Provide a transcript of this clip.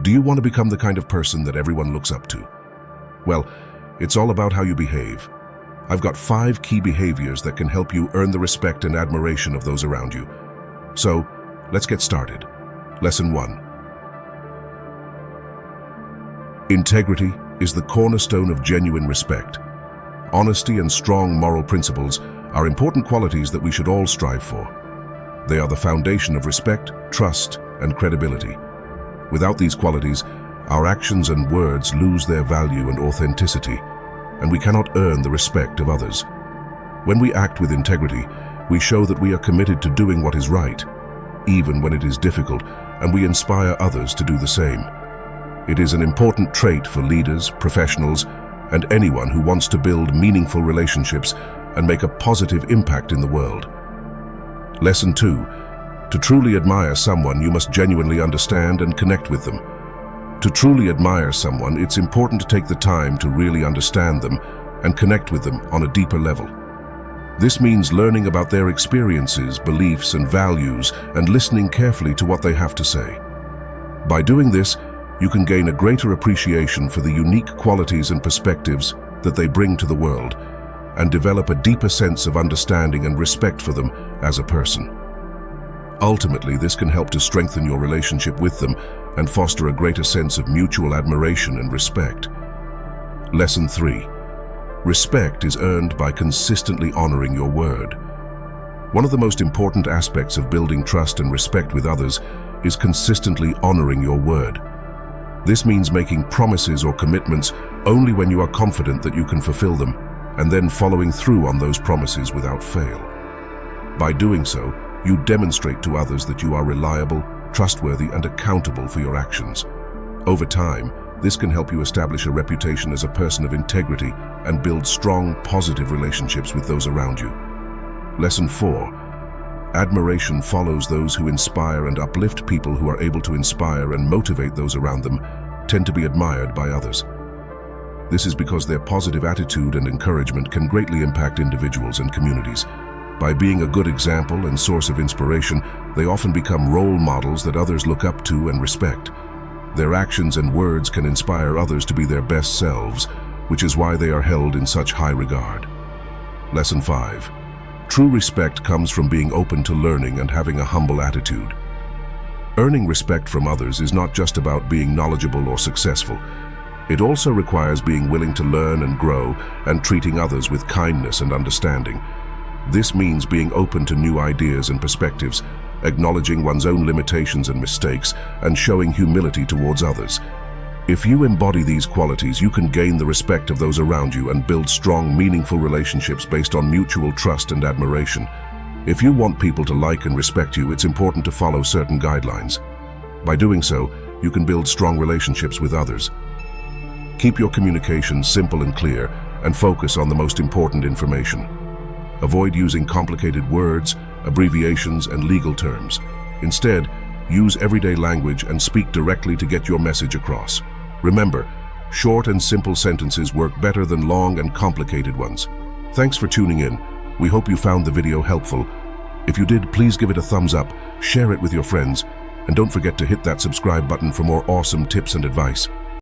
Do you want to become the kind of person that everyone looks up to? Well, it's all about how you behave. I've got 5 key behaviors that can help you earn the respect and admiration of those around you. So, let's get started. Lesson 1. Integrity is the cornerstone of genuine respect. Honesty and strong moral principles are important qualities that we should all strive for. They are the foundation of respect, trust, and credibility. Without these qualities, our actions and words lose their value and authenticity, and we cannot earn the respect of others. When we act with integrity, we show that we are committed to doing what is right, even when it is difficult, and we inspire others to do the same. It is an important trait for leaders, professionals, and anyone who wants to build meaningful relationships and make a positive impact in the world. Lesson 2. To truly admire someone, you must genuinely understand and connect with them. To truly admire someone, it's important to take the time to really understand them and connect with them on a deeper level. This means learning about their experiences, beliefs, and values, and listening carefully to what they have to say. By doing this, you can gain a greater appreciation for the unique qualities and perspectives that they bring to the world, and develop a deeper sense of understanding and respect for them as a person. Ultimately, this can help to strengthen your relationship with them and foster a greater sense of mutual admiration and respect. Lesson 3. Respect is earned by consistently honoring your word. One of the most important aspects of building trust and respect with others is consistently honoring your word. This means making promises or commitments only when you are confident that you can fulfill them, and then following through on those promises without fail. By doing so, you demonstrate to others that you are reliable, trustworthy, and accountable for your actions. Over time, this can help you establish a reputation as a person of integrity and build strong, positive relationships with those around you. Lesson 4. Admiration follows those who inspire and uplift. People who are able to inspire and motivate those around them tend to be admired by others. This is because their positive attitude and encouragement can greatly impact individuals and communities. By being a good example and source of inspiration, they often become role models that others look up to and respect. Their actions and words can inspire others to be their best selves, which is why they are held in such high regard. Lesson 5. True respect comes from being open to learning and having a humble attitude. Earning respect from others is not just about being knowledgeable or successful. It also requires being willing to learn and grow and treating others with kindness and understanding. This means being open to new ideas and perspectives, acknowledging one's own limitations and mistakes, and showing humility towards others. If you embody these qualities, you can gain the respect of those around you and build strong, meaningful relationships based on mutual trust and admiration. If you want people to like and respect you, it's important to follow certain guidelines. By doing so, you can build strong relationships with others. Keep your communication simple and clear, and focus on the most important information. Avoid using complicated words, abbreviations, and legal terms. Instead, use everyday language and speak directly to get your message across. Remember, short and simple sentences work better than long and complicated ones. Thanks for tuning in. We hope you found the video helpful. If you did, please give it a thumbs up, share it with your friends, and don't forget to hit that subscribe button for more awesome tips and advice.